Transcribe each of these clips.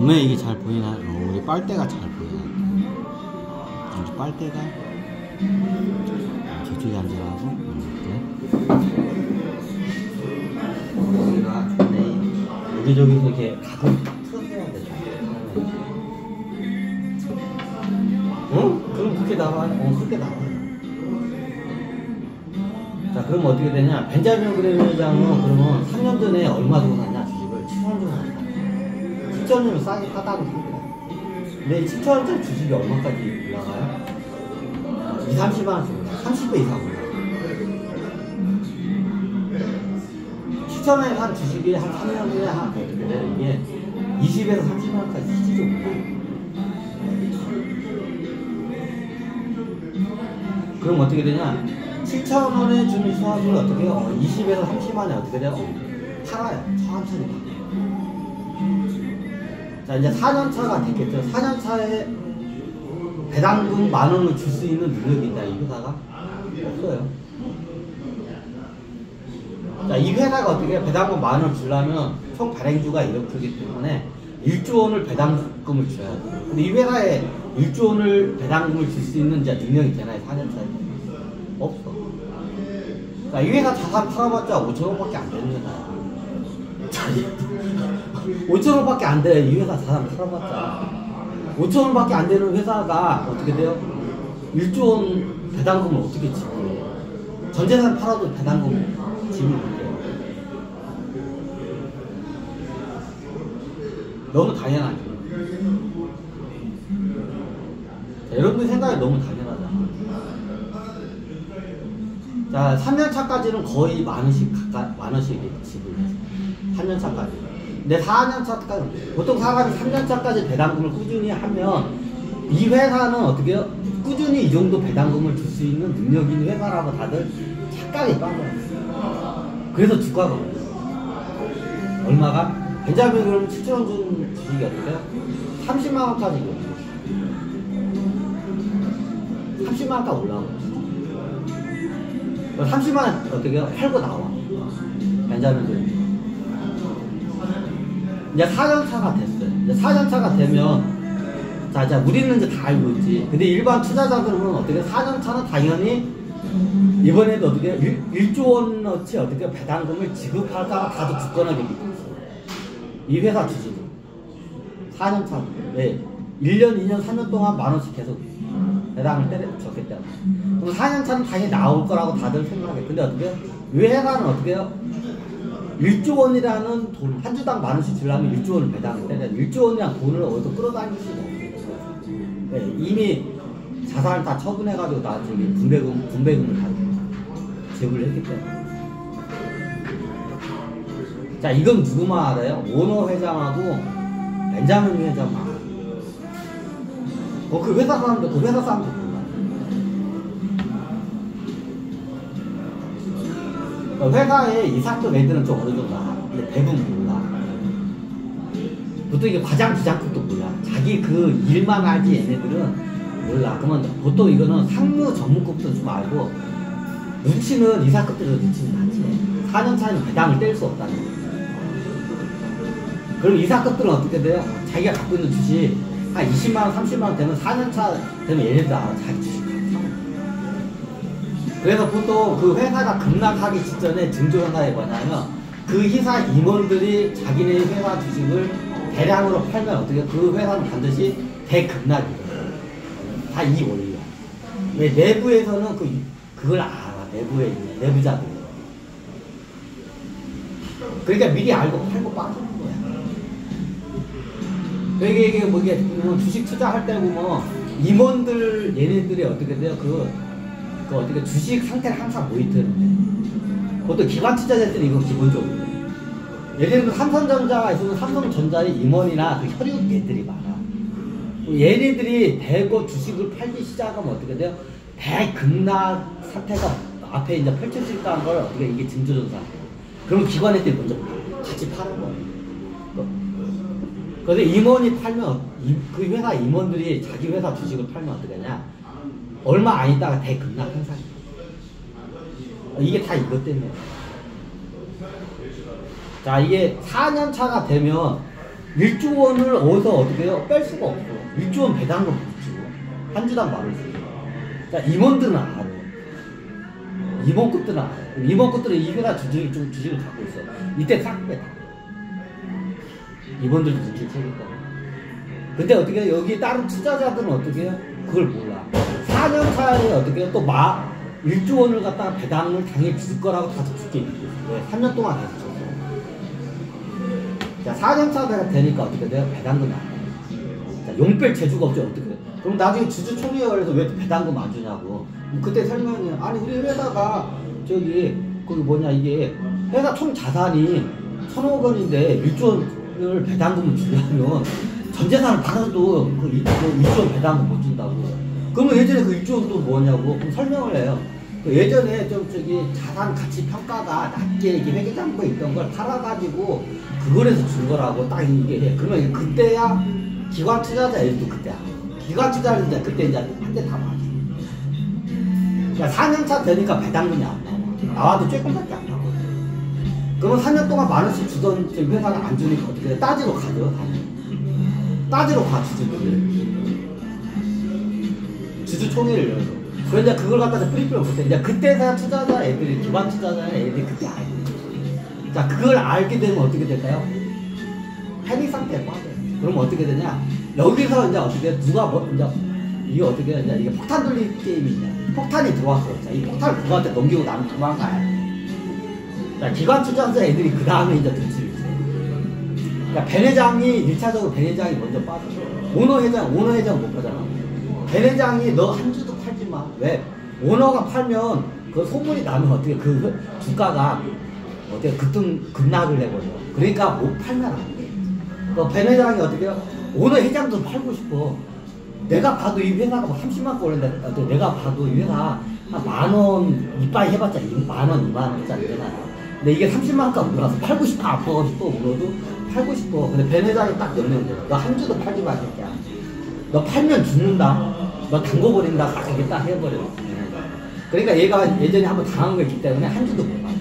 왜 이게 잘 보이나? 우리 빨대가 잘 보이나? 우리 빨대가 저쪽에 앉아가고 여기가 여기저기서 이렇게 가끔 틀어줘야 돼. 응? 그럼 그렇게 나와. 그렇게 나와. 자, 그럼 어떻게 되냐? 벤자민 그레이엄 회장은 그러면 3년 전에 얼마 주고 샀냐? 주식을 7천 원 주고 샀다. 7천 원이면 싸게 사다고 생각해. 근데 7천 원짜리 주식이 얼마까지 올라가요? 2, 30만 원씩 올라가. 30배 이상 올라가. 7천 원에 산 주식이 한 3년 후에 어떻게 돼? 이게 20에서 30만 원까지 실질적으로 올라가. 그럼 어떻게 되냐? 7,000원에 주는 수확을 어떻게 해요? 20에서 30만에 어떻게 돼요? 팔아요. 천천히 팔아요. 자, 이제 4년차가 됐겠죠. 4년차에 배당금 10,000원을 줄 수 있는 능력이 있다, 이 회사가? 없어요. 자, 이 회사가 어떻게 해요? 배당금 10,000원 주려면 총 발행주가 이렇기 때문에 1조 원을 배당금을 줘야 돼요. 근데 이 회사에 1조 원을 배당금을 줄 수 있는 이제 능력이 되나요? 4년차에? 없어. 자, 이 회사 자산 팔아봤자 5천원밖에 안 되는 회사야. 5천원밖에 안 돼. 이 회사 자산 팔아봤자 5천원밖에 안 되는 회사가 어떻게 돼요? 1조 원 배당금을 어떻게 지불해요? 전 재산 팔아도 배당금 지불 못해요. 너무 당연하죠. 자, 여러분들 생각이 너무 당연하잖아. 자, 3년차까지는 거의 10,000원씩 지불해요. 3년차까지. 근데 4년차까지, 보통 사람이 3년차까지 배당금을 꾸준히 하면 이 회사는 어떻게 해요? 꾸준히 이 정도 배당금을 줄 수 있는 능력 있는 회사라고 다들 착각이 빠져요. 그래서 주가가 올라요. 얼마가? 벤자민 그럼 7,000원 준 주식이 어떻게 해요? 30만원까지 올라요. 30만원까지 올라가고 30만원 어떻게 해요? 팔고 나와. 벤자민들. 이제 4년차가 됐어요. 이제 4년차가 되면, 자, 우리는 이제 다 알고 있지. 근데 일반 투자자들은 어떻게 4년차는 당연히 이번에도 어떻게 1조 원어치 어떻게 배당금을 지급할까가 다들 굳건하게 믿고 있어요. 이 회사 주식은. 4년차. 네. 1년, 2년, 3년 동안 10,000원씩 계속 배당을 줬기 때문에. 그럼 4년차는 당연히 나올 거라고 다들 생각해. 근데 어떻게? 이 회사는 어떻게 해요? 1조 원이라는 돈, 한 주당 10,000원씩 주려면 1조 원을 배당을 때려. 1조 원이란 돈을 어디서 끌어다닐 수가 없어요. 네, 이미 자산을 다 처분해가지고 나 저기 분배금을 다 제공을 했기 때문에. 자, 이건 누구만 알아요? 오너 회장하고 벤자민 회장만 알아요. 그 회사 사람들, 그 회사 사람들 몰라. 회사에 이사급 애들은 좀 어느 정도 알아. 근데 대부분 몰라. 보통 이게 과장, 부장급도 몰라. 자기 그 일만 알지 얘네들은 몰라. 그러면 보통 이거는 상무 전문급도 좀 알고, 눈치는 이사급들도 눈치는 많지. 4년 차에는 배당을 뗄 수 없다는 거야. 그럼 이사급들은 어떻게 돼요? 자기가 갖고 있는 주식 한 20만원, 30만원 되면 4년 차 되면 얘네들 알아. 자기 주식 다 사. 그래서 보통 그 회사가 급락하기 직전에 증조현상이 뭐냐면, 그 회사 임원들이 자기네 회사 주식을 대량으로 팔면 어떻게, 그 회사는 반드시 대급락이에요. 다 이 원리야. 왜 내부에서는 그걸 알아. 내부에 있는 내부자들. 그러니까 미리 알고 팔고 빠지는 거야. 그러니까 이게 뭐 이게 주식 투자할 때 보면 임원들 얘네들이 어떻게 돼요? 그 어떻게 주식 상태를 항상 모니터를 해. 보통 기관 투자자들이 이건 기본적으로. 예를 들면 삼성전자가 있으면 삼성전자의 임원이나 그 혈육 얘들이 많아. 얘네들이 대거 주식을 팔기 시작하면 어떻게 돼요? 대급락 사태가 앞에 이제 펼쳐질 있다는 걸 어떻게 이게 증조전사예요. 그럼 기관 애들이 먼저 같이 파는 거예요. 그래서 임원이 팔면, 그 회사 임원들이 자기 회사 주식을 팔면 어떻게 하냐? 얼마 안 있다가 대급락 현상이에요. 이게 다 이것 때문에. 자, 이게 4년 차가 되면 1조 원을 어디서 어떻게 해요? 뺄 수가 없어. 1조 원 배당금 못 주고 한 주당 만원 주고. 자, 임원들은 알아. 임원급들은 알아. 임원급들은 이 회사 주식을 갖고 있어. 이때 싹 빼다. 임원들도 눈치 채니까. 근데 어떻게 해요? 여기 다른 투자자들은 어떻게 해요? 그걸 몰라. 4년 차에 어떻게 해요? 또 1조 원을 갖다가 배당을 당연히 줄 거라고 다들 죽게 있는 거예요. 3년 동안 계속 줬어. 자, 4년 차가 되니까 어떻게 돼요? 배당금이 안 나요. 자, 용뺄 재주가 없죠. 어떻게 돼요? 그럼 나중에 주주총회에 걸려서 왜 배당금 안 주냐고. 그때 설명이, 아니, 우리 회사가, 거기 뭐냐, 이게, 회사 총 자산이 1,000억 원인데 1조 원을 배당금을 주려면 전 재산을 받아도 그 1조 원 배당금 못 준다고. 그러면 예전에 그 1조 원도 뭐냐고. 그럼 설명을 해요. 그 예전에 자산 가치 평가가 낮게 이게 회계장부에 있던 걸 팔아가지고 그거에서 준 거라고 딱 이게 해. 그러면 그때야 기관 투자자 애들도 그때야. 기관 투자자들 그때 이제 한 대 다 맞아. 그러니까 4년차 되니까 배당금이 안 나와. 나와도 조금밖에 안 나와. 그러면 4년 동안 만 원씩 주던 회사가 안 주니까 어떻게 해? 따지러 가죠. 따지러 가, 주주총회를 열어서. 그런데 그걸 갖다가 뿌리뿌리 못해. 이제 그때서야 투자자 애들이, 기관 투자자 애들이 그때 알고. 자, 그걸 알게 되면 어떻게 될까요? 패닉 상태에 빠져요. 그러면 어떻게 되냐? 여기서 이제 어떻게, 이게 어떻게 되냐? 이게 폭탄 돌리기 게임이냐? 폭탄이 들어왔어요. 자, 이 폭탄을 누구한테 넘기고 나면 도망가야 돼. 자, 기관 투자자 애들이 그 다음에 이제 눈치를 채요. 그러니까 벤 회장이 1차적으로 벤 회장이 먼저 빠져. 오너 회장 못 가잖아. 벤 회장이 너 한 주도 팔지 마. 왜? 오너가 팔면 그 소문이 나면 어떻게 그 주가가 어떻게 급락을 해버려. 그러니까 못 팔면 안 돼. 벤 회장이 어떻게 해요? 오너 회장도 팔고 싶어. 내가 봐도 이 회사가 뭐 30만 꼴인데 내가 봐도 이 회사 한 만원 이빠이 해봤자 만원 2만원짜리잖아요. 근데 이게 30만원까지 올라서 팔고 싶어 안 팔고 싶어 물어도 팔고 싶어. 근데 벤 회장이 딱 연명돼. 너 한 주도 팔지 마 새끼야. 너 팔면 죽는다. 너 담궈버린다. 딱 이렇게 딱 해버려. 그러니까 얘가 예전에 한번 당한 거 있기 때문에 한 주도 못 팔.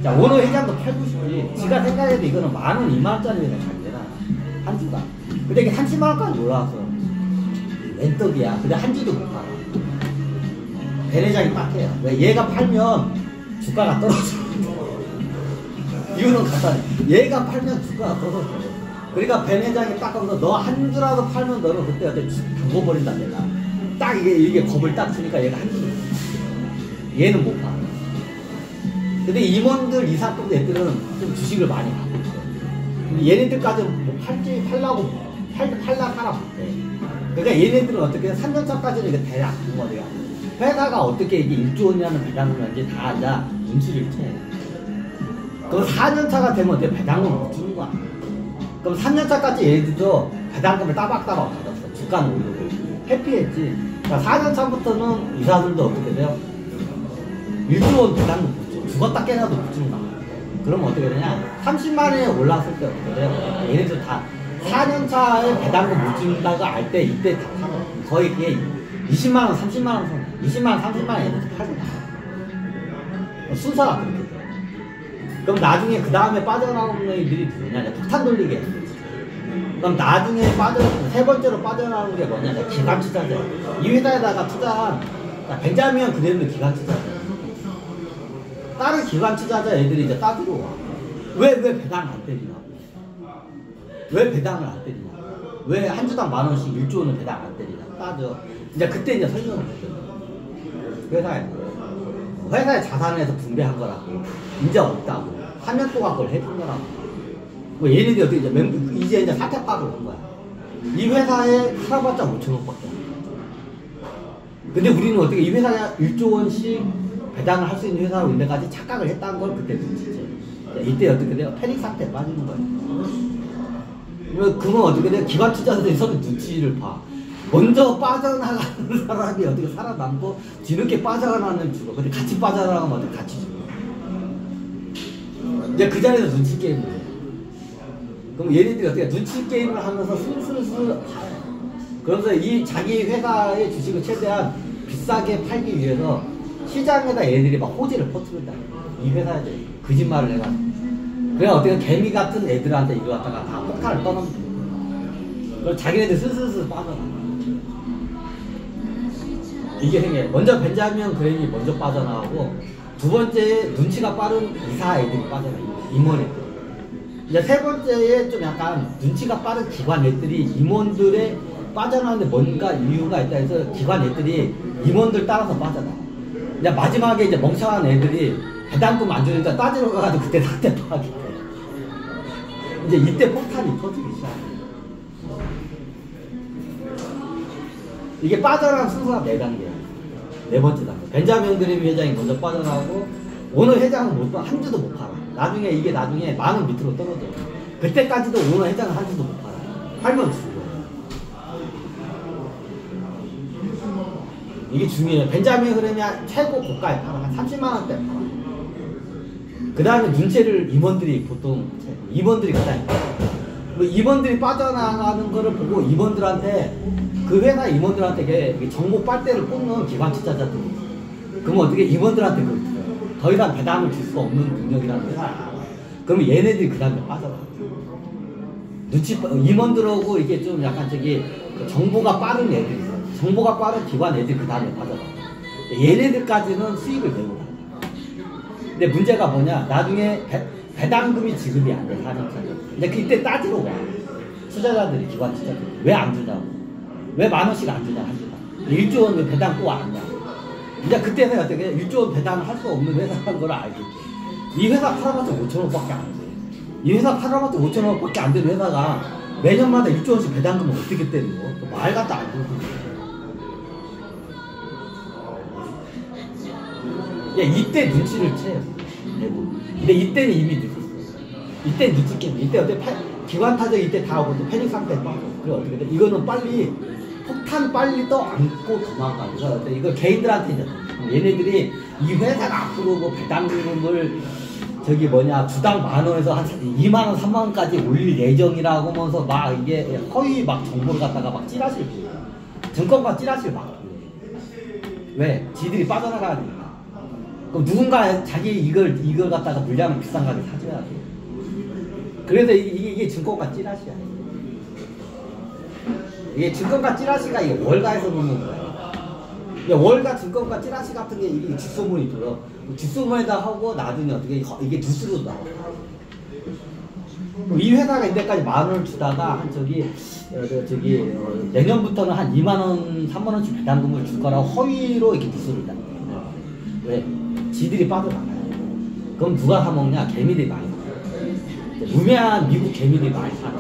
자, 오너 회장도 팔고 싶지. 지가 생각해도 이거는 만원 2만원짜리 회사 잘 되나 한 주가. 근데 이게 30만원까지 올라와서 랜떡이야. 근데 한 주도 못 팔아. 벤 회장이 빡해요. 왜? 얘가 팔면 주가가 떨어져. 이유는 간단해. 얘가 팔면 주가가 떨어져. 그러니까 벤 회장이 딱 하면서 너 한 주라도 팔면 너는 그때 어때 담궈버린다 내가. 딱 이게 겁을 딱 주니까 얘가 한 주도. 얘는 못 팔아. 근데 임원들 이상급 애들은 좀 주식을 많이 갖고 있어. 얘네들까지는 뭐 팔라 사람 못해. 그러니까 얘네들은 어떻게 3년차까지는 이게 대략 부모들이야. 회사가 어떻게 이게 1조 원이라는 배당금을 하는지 다 앉아 눈치를 채. 그럼 4년차가 되면 어떻게 배당금을 못 주는 거야. 그럼 3년차까지 얘들도 배당금을 따박따박 받았어. 주가는 오르고. 해피했지. 그러니까 4년차부터는 이사들도 어떻게 돼요? 1조 원 배당금 못 줘. 죽었다 깨나도 못 주는 거야. 그러면 어떻게 되냐? 30만원에 올랐을 때 어떻게 돼요? 얘네들 다 4년차에 배당금 못 준다고 알 때 이때 다 팔아. 거의 그게 20만원, 30만원 선에 20만원, 30만원 얘네들 팔고 다. 순서가 그렇게 돼. 그럼 나중에 그 다음에 빠져나오는 애들이 누구냐? 폭탄 돌리기 애들. 그럼 나중에 세 번째로 빠져나오는 게 뭐냐? 기관 투자자. 이 회사에다가 투자한 벤자민 그대는 기관 투자자. 다른 기관 투자자 애들이 이제 따지러 와. 왜 배당 안 때리냐? 왜 배당을 안 때리냐? 왜 한 주당 만원씩 1조 원은 배당 안 때리냐? 따져. 이제 그때 이제 설명을 했거든. 회사의 자산에서 분배한 거라고. 이제 없다고. 3년 동안 그걸 해준 거라고. 뭐 얘네들이 어떻게 이제 사태 파악을 한 거야. 이 회사에 살아봤자 5천억밖에 안 돼. 근데 우리는 어떻게 이 회사에 1조 원씩 배당을 할 수 있는 회사로 인데까지 착각을 했다는 걸 그때 눈치채. 이때 어떻게 돼요? 패닉 상태에 빠지는 거예요. 그건 어떻게 돼요? 기관 투자자들이 서로 눈치를 봐. 먼저 빠져나가는 사람이 어떻게 살아남고 뒤늦게 빠져나가는 죽어. 근데 같이 빠져나가면 어떻게 같이 죽어. 이제 그 자리에서 눈치 게임을 해. 그럼 얘네들이 어떻게 눈치 게임을 하면서 슬슬슬 그러면서 이 자기 회사의 주식을 최대한 비싸게 팔기 위해서 시장에다 얘들이 막 호재를 퍼뜨린다. 이 회사에 거짓말을 해가지고 그래 어떻게 개미 같은 애들한테 이거 갖다가 다 폭탄을 떠넘겨. 그럼 자기네들 슬슬슬 빠져나. 이게 생겨요. 먼저 벤자민 그레인이 먼저 빠져나가고 두 번째에 눈치가 빠른 이사 애들이 빠져나가요. 임원 애들. 이제 세 번째에 좀 약간 눈치가 빠른 기관 애들이 임원들의 빠져나가는데 뭔가 이유가 있다 해서 기관 애들이 임원들 따라서 빠져나가. 이제 마지막에 이제 멍청한 애들이 배당금 안 주니까 따지러 가가지고 그때 사태 파악이 돼. 이제 이때 폭탄이 터지기 시작해. 이게 빠져나간 순서가 4단계야. 네 번째 단계. 벤자민 그레임 회장이 먼저 빠져나가고 오늘 회장은 못 봐. 한 주도 못 팔아. 나중에 이게 나중에 만원 밑으로 떨어져. 그때까지도 오늘 회장은 한 주도 못 팔아. 팔면 죽어. 이게 중요해요. 벤자민 그레임이 최고 고가에 팔아. 한 30만원대 팔아. 그 다음에 눈치를 임원들이 보통 임원들이 그다음에 임원들이 빠져나가는 거를 보고 임원들한테 그 회사 임원들한테 정보 빨대를 꽂는 기관 투자자들이 그러면 어떻게 임원들한테 더 이상 배당을 줄 수 없는 능력이라는 회사야. 그러면 얘네들이 그 다음에 빠져나가. 임원들하고 이게 좀 약간 정보가 빠른 애들이 있어. 정보가 빠른 기관 애들이 그 다음에 빠져나가. 얘네들까지는 수익을 내고 가. 근데 문제가 뭐냐? 나중에 배당금이 지급이 안 돼, 4년차에. 근데 그때 따지러 와. 투자자들이, 기관 투자자들이. 왜 안 주냐고. 왜 10,000원씩 안 주냐, 한 주당. 1조 원 왜 배당 또 안 하냐. 이제 그때는 어떻게 1조 원 배당을 할 수 없는 회사라는 걸 알겠지. 이 회사 팔아봤자 5,000원밖에 안 돼. 이 회사 팔아봤자 5,000원밖에 안 되는 회사가 매년마다 1조 원씩 배당금을 어떻게 때리고 말 갖다 안 주고. 이때 눈치를 채요. 근데 이때는 이미 늦었어. 이때 늦었겠네. 이때 어때 기관 타적 이때 다 오고 또 패닉 상태에 빠져. 그래 어떻게 돼? 이거는 빨리 폭탄 빨리 떠안고 도망가. 그래서 이거 개인들한테 이제 얘네들이 이 회사가 앞으로 뭐 배당금을 주당 10,000원에서 한 20,000원, 30,000원까지 올릴 예정이라고 하면서 막 이게 허위 막 정보를 갖다가 막 찌라실 증권가 찌라실 막 왜? 지들이 빠져나가야 되니까. 그럼 누군가 자기 이걸 갖다가 물량을 비싼 가격에 사줘야 돼. 그래서 이게 증권가 찌라시야. 이게 증권가 찌라시가 이게 월가에서 놓는 거야. 월가 증권가 찌라시 같은 게 이게 직소문이 들어. 직소문에다 하고 나중에 어떻게 이게 뉴스로 나와. 이 회사가 이때까지 10,000원을 주다가 내년부터는 한 20,000원, 30,000원씩 배당금을 줄 거라고 허위로 이렇게 뉴스를 나. 왜? 지들이 빠져나가요. 그럼 누가 사먹냐? 개미들이 많이 사. 무매한 미국 개미들이 많이 사.